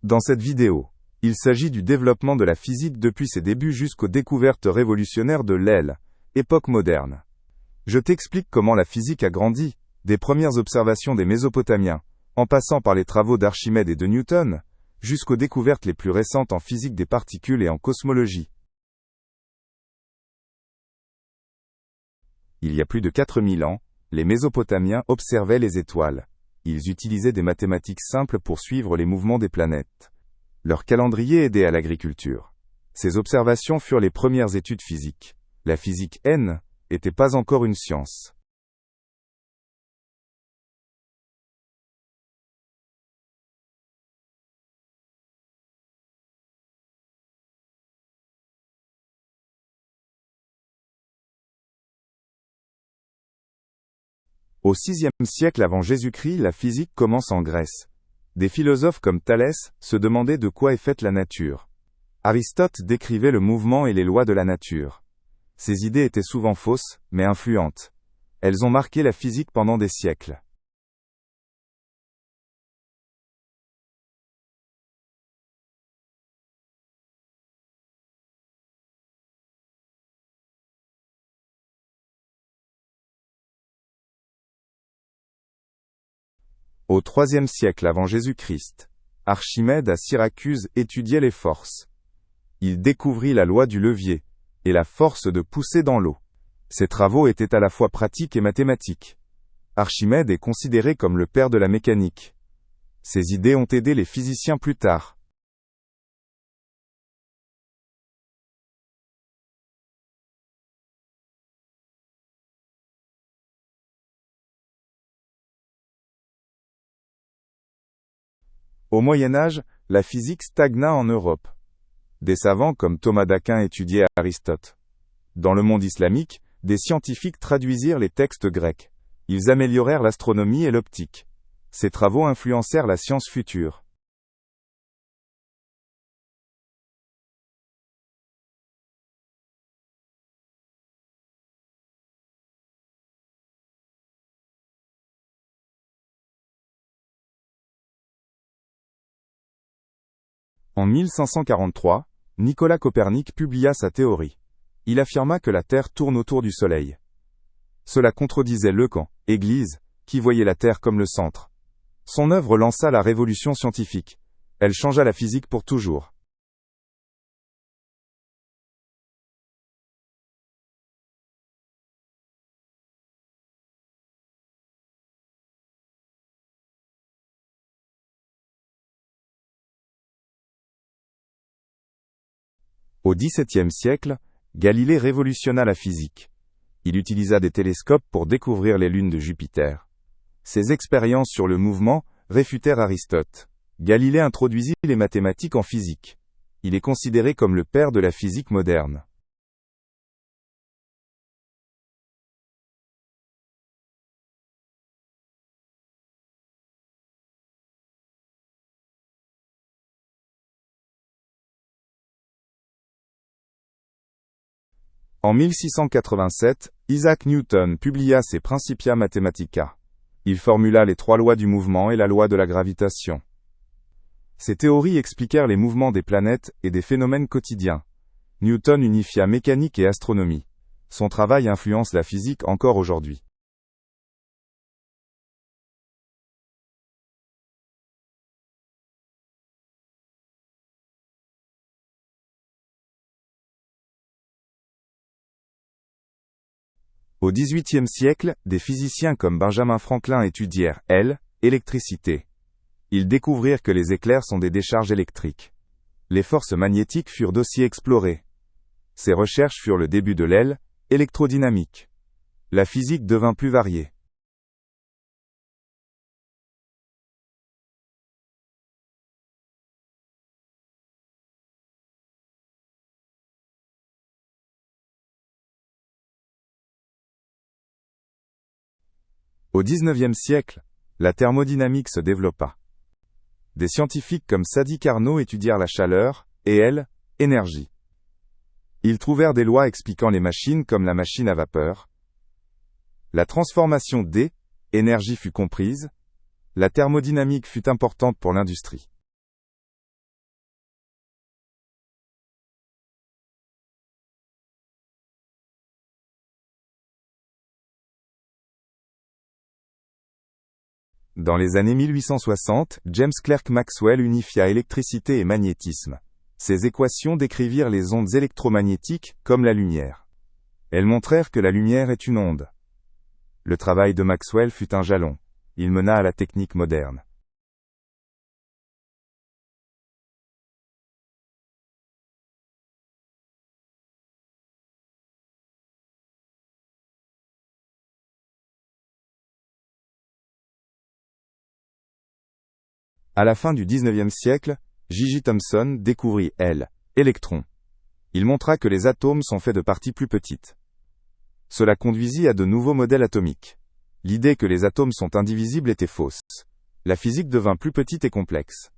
Dans cette vidéo, il s'agit du développement de la physique depuis ses débuts jusqu'aux découvertes révolutionnaires de l'époque moderne. Je t'explique comment la physique a grandi, des premières observations des Mésopotamiens, en passant par les travaux d'Archimède et de Newton, jusqu'aux découvertes les plus récentes en physique des particules et en cosmologie. Il y a plus de 4000 ans, les Mésopotamiens observaient les étoiles. Ils utilisaient des mathématiques simples pour suivre les mouvements des planètes. Leur calendrier aidait à l'agriculture. Ces observations furent les premières études physiques. La physique n'était pas encore une science. Au VIe siècle avant Jésus-Christ, la physique commence en Grèce. Des philosophes comme Thalès se demandaient de quoi est faite la nature. Aristote décrivait le mouvement et les lois de la nature. Ces idées étaient souvent fausses, mais influentes. Elles ont marqué la physique pendant des siècles. Au IIIe siècle avant Jésus-Christ, Archimède à Syracuse étudiait les forces. Il découvrit la loi du levier, et la force de pousser dans l'eau. Ses travaux étaient à la fois pratiques et mathématiques. Archimède est considéré comme le père de la mécanique. Ses idées ont aidé les physiciens plus tard. Au Moyen Âge, la physique stagna en Europe. Des savants comme Thomas d'Aquin étudiaient Aristote. Dans le monde islamique, des scientifiques traduisirent les textes grecs. Ils améliorèrent l'astronomie et l'optique. Ces travaux influencèrent la science future. En 1543, Nicolas Copernic publia sa théorie. Il affirma que la Terre tourne autour du Soleil. Cela contredisait Lecan, Église, qui voyait la Terre comme le centre. Son œuvre lança la révolution scientifique. Elle changea la physique pour toujours. Au XVIIe siècle, Galilée révolutionna la physique. Il utilisa des télescopes pour découvrir les lunes de Jupiter. Ses expériences sur le mouvement réfutèrent Aristote. Galilée introduisit les mathématiques en physique. Il est considéré comme le père de la physique moderne. En 1687, Isaac Newton publia ses Principia Mathematica. Il formula les 3 lois du mouvement et la loi de la gravitation. Ces théories expliquèrent les mouvements des planètes et des phénomènes quotidiens. Newton unifia mécanique et astronomie. Son travail influence la physique encore aujourd'hui. Au XVIIIe siècle, des physiciens comme Benjamin Franklin étudièrent l'électricité. Ils découvrirent que les éclairs sont des décharges électriques. Les forces magnétiques furent aussi explorées. Ces recherches furent le début de l'électrodynamique. La physique devint plus variée. Au XIXe siècle, la thermodynamique se développa. Des scientifiques comme Sadi Carnot étudièrent la chaleur et l'énergie. Ils trouvèrent des lois expliquant les machines comme la machine à vapeur. La transformation d'énergie fut comprise. La thermodynamique fut importante pour l'industrie. Dans les années 1860, James Clerk Maxwell unifia électricité et magnétisme. Ses équations décrivirent les ondes électromagnétiques, comme la lumière. Elles montrèrent que la lumière est une onde. Le travail de Maxwell fut un jalon. Il mena à la technique moderne. À la fin du XIXe siècle, J.J. Thomson découvrit l'électron. Il montra que les atomes sont faits de parties plus petites. Cela conduisit à de nouveaux modèles atomiques. L'idée que les atomes sont indivisibles était fausse. La physique devint plus petite et complexe.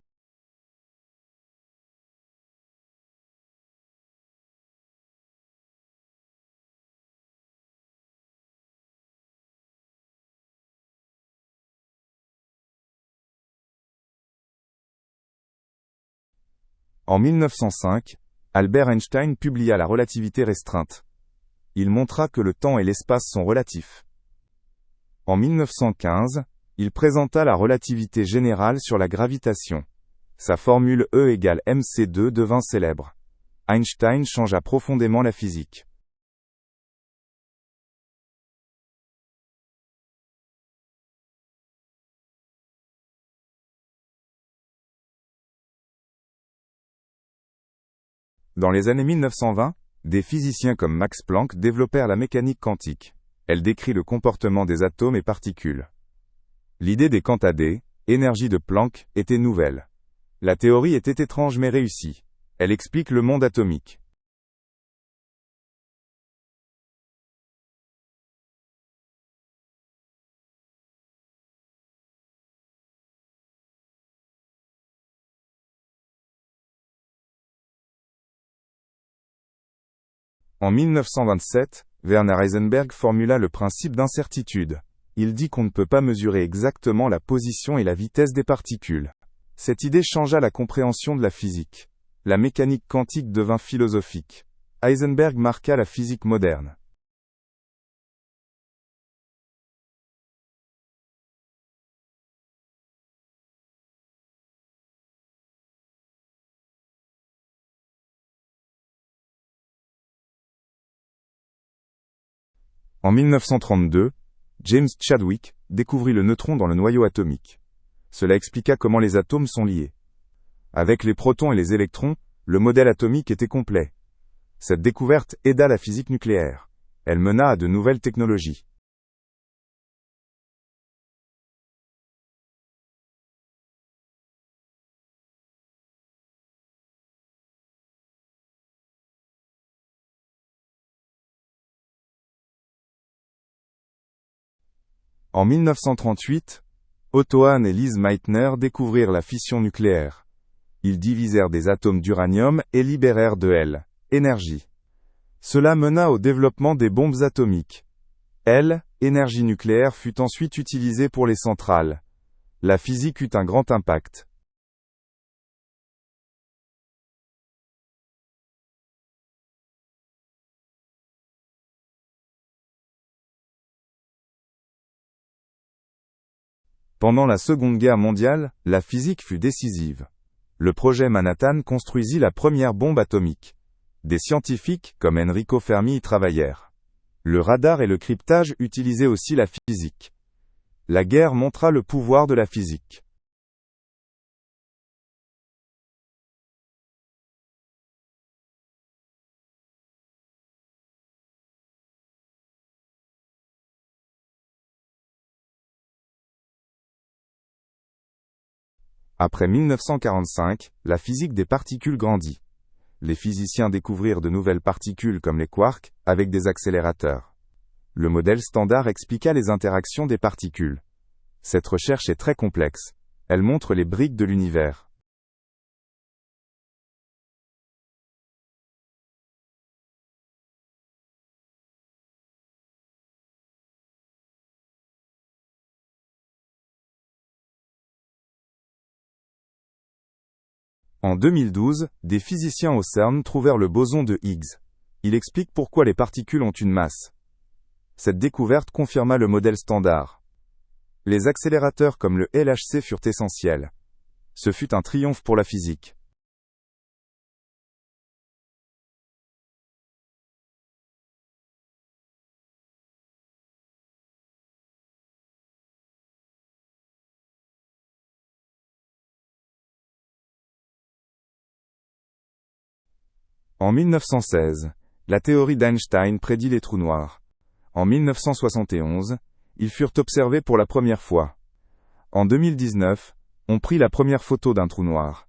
En 1905, Albert Einstein publia la relativité restreinte. Il montra que le temps et l'espace sont relatifs. En 1915, il présenta la relativité générale sur la gravitation. Sa formule E égale mc2 devint célèbre. Einstein changea profondément la physique. Dans les années 1920, des physiciens comme Max Planck développèrent la mécanique quantique. Elle décrit le comportement des atomes et particules. L'idée des quantadés, énergie de Planck, était nouvelle. La théorie était étrange mais réussie. Elle explique le monde atomique. En 1927, Werner Heisenberg formula le principe d'incertitude. Il dit qu'on ne peut pas mesurer exactement la position et la vitesse des particules. Cette idée changea la compréhension de la physique. La mécanique quantique devint philosophique. Heisenberg marqua la physique moderne. En 1932, James Chadwick découvrit le neutron dans le noyau atomique. Cela expliqua comment les atomes sont liés. Avec les protons et les électrons, le modèle atomique était complet. Cette découverte aida la physique nucléaire. Elle mena à de nouvelles technologies. En 1938, Otto Hahn et Lise Meitner découvrirent la fission nucléaire. Ils divisèrent des atomes d'uranium et libérèrent de l'énergie. Cela mena au développement des bombes atomiques. L'énergie nucléaire fut ensuite utilisée pour les centrales. La physique eut un grand impact. Pendant la Seconde Guerre mondiale, la physique fut décisive. Le projet Manhattan construisit la première bombe atomique. Des scientifiques, comme Enrico Fermi, y travaillèrent. Le radar et le cryptage utilisaient aussi la physique. La guerre montra le pouvoir de la physique. Après 1945, la physique des particules grandit. Les physiciens découvrirent de nouvelles particules comme les quarks, avec des accélérateurs. Le modèle standard expliqua les interactions des particules. Cette recherche est très complexe. Elle montre les briques de l'univers. En 2012, des physiciens au CERN trouvèrent le boson de Higgs. Il explique pourquoi les particules ont une masse. Cette découverte confirma le modèle standard. Les accélérateurs comme le LHC furent essentiels. Ce fut un triomphe pour la physique. En 1916, la théorie d'Einstein prédit les trous noirs. En 1971, ils furent observés pour la première fois. En 2019, on prit la première photo d'un trou noir.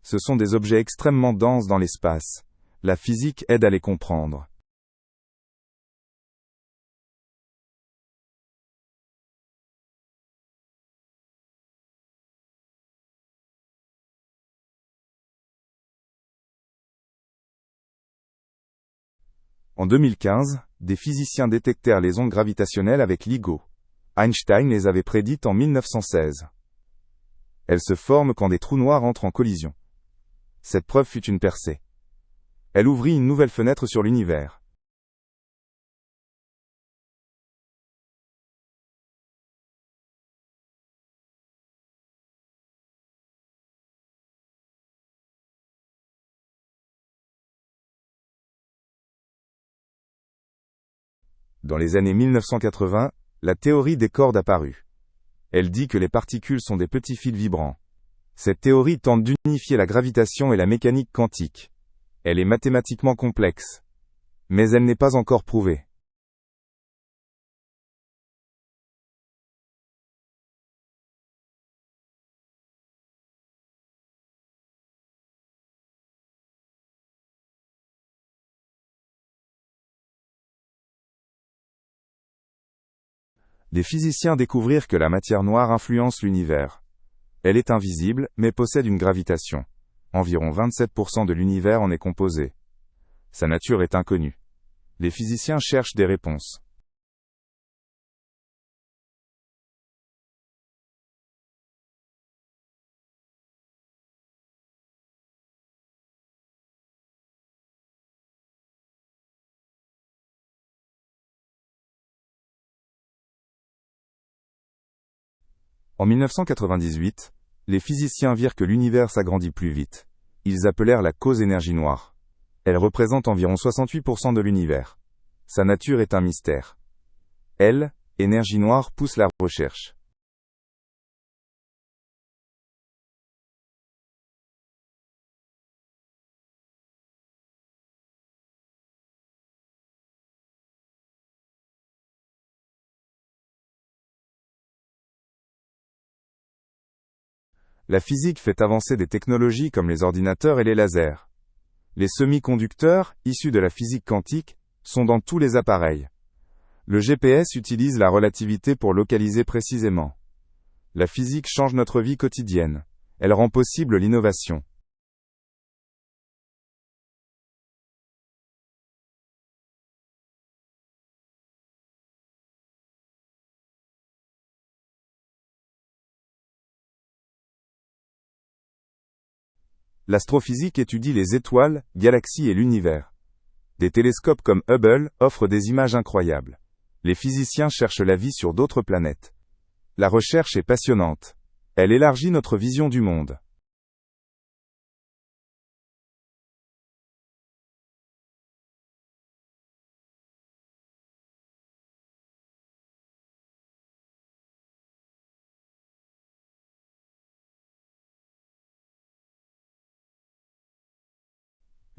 Ce sont des objets extrêmement denses dans l'espace. La physique aide à les comprendre. En 2015, des physiciens détectèrent les ondes gravitationnelles avec LIGO. Einstein les avait prédites en 1916. Elles se forment quand des trous noirs entrent en collision. Cette preuve fut une percée. Elle ouvrit une nouvelle fenêtre sur l'univers. Dans les années 1980, la théorie des cordes apparut. Elle dit que les particules sont des petits fils vibrants. Cette théorie tente d'unifier la gravitation et la mécanique quantique. Elle est mathématiquement complexe. Mais elle n'est pas encore prouvée. Les physiciens découvrirent que la matière noire influence l'univers. Elle est invisible, mais possède une gravitation. Environ 27% de l'univers en est composé. Sa nature est inconnue. Les physiciens cherchent des réponses. En 1998, les physiciens virent que l'univers s'agrandit plus vite. Ils appelèrent la cause énergie noire. Elle représente environ 68% de l'univers. Sa nature est un mystère. Elle, énergie noire, pousse la recherche. La physique fait avancer des technologies comme les ordinateurs et les lasers. Les semi-conducteurs, issus de la physique quantique, sont dans tous les appareils. Le GPS utilise la relativité pour localiser précisément. La physique change notre vie quotidienne. Elle rend possible l'innovation. L'astrophysique étudie les étoiles, galaxies et l'univers. Des télescopes comme Hubble offrent des images incroyables. Les physiciens cherchent la vie sur d'autres planètes. La recherche est passionnante. Elle élargit notre vision du monde.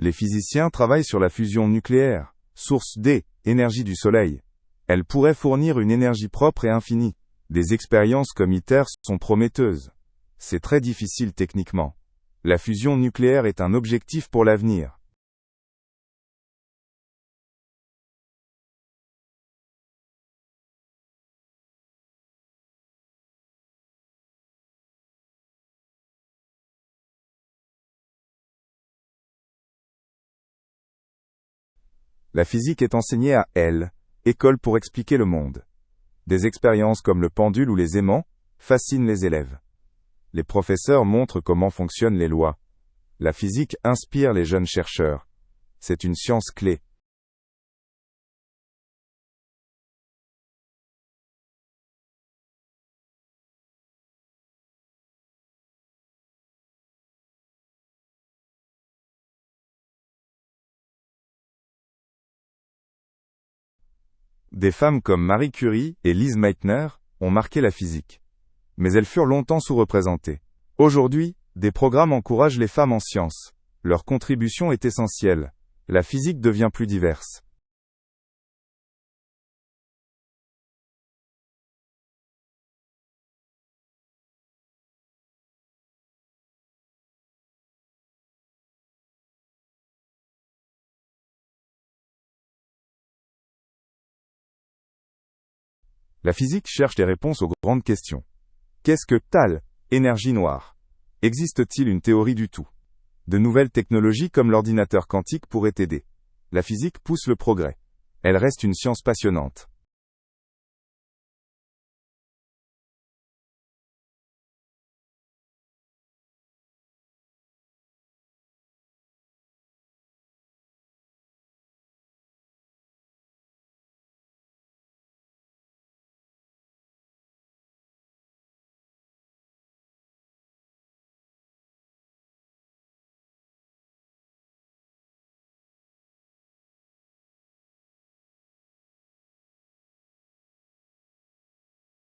Les physiciens travaillent sur la fusion nucléaire, source d'énergie du Soleil. Elle pourrait fournir une énergie propre et infinie. Des expériences comme ITER sont prometteuses. C'est très difficile techniquement. La fusion nucléaire est un objectif pour l'avenir. La physique est enseignée à école pour expliquer le monde. Des expériences comme le pendule ou les aimants fascinent les élèves. Les professeurs montrent comment fonctionnent les lois. La physique inspire les jeunes chercheurs. C'est une science clé. Des femmes comme Marie Curie et Lise Meitner ont marqué la physique. Mais elles furent longtemps sous-représentées. Aujourd'hui, des programmes encouragent les femmes en sciences. Leur contribution est essentielle. La physique devient plus diverse. La physique cherche des réponses aux grandes questions. Qu'est-ce que TAL, énergie noire? Existe-t-il une théorie du tout? De nouvelles technologies comme l'ordinateur quantique pourraient aider. La physique pousse le progrès. Elle reste une science passionnante.